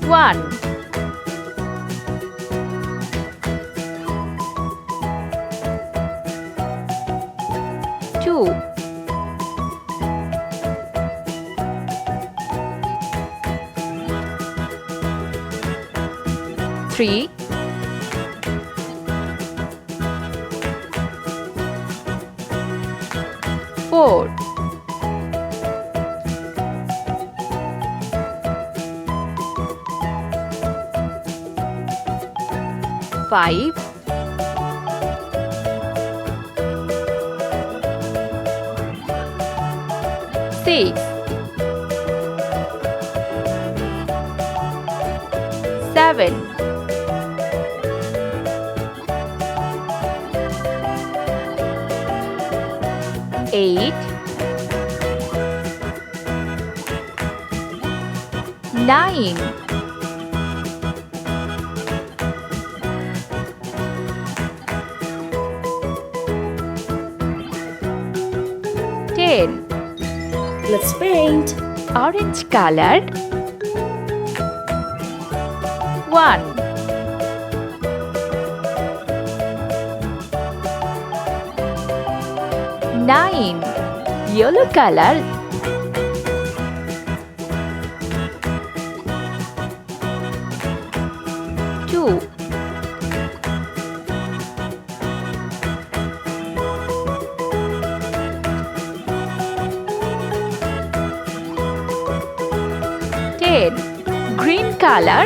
1 2 3 4 5 6 7 8 9 10 Let's paint. Orange colored 1 9 Yellow color 2 10 Green color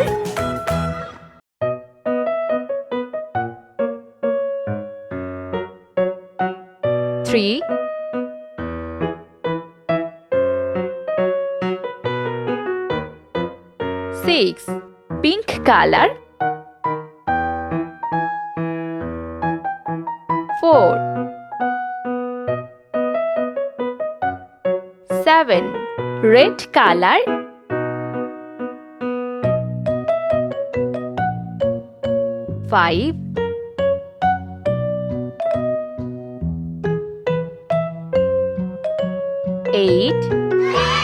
3 6 Pink color 4 7 Red color 5 8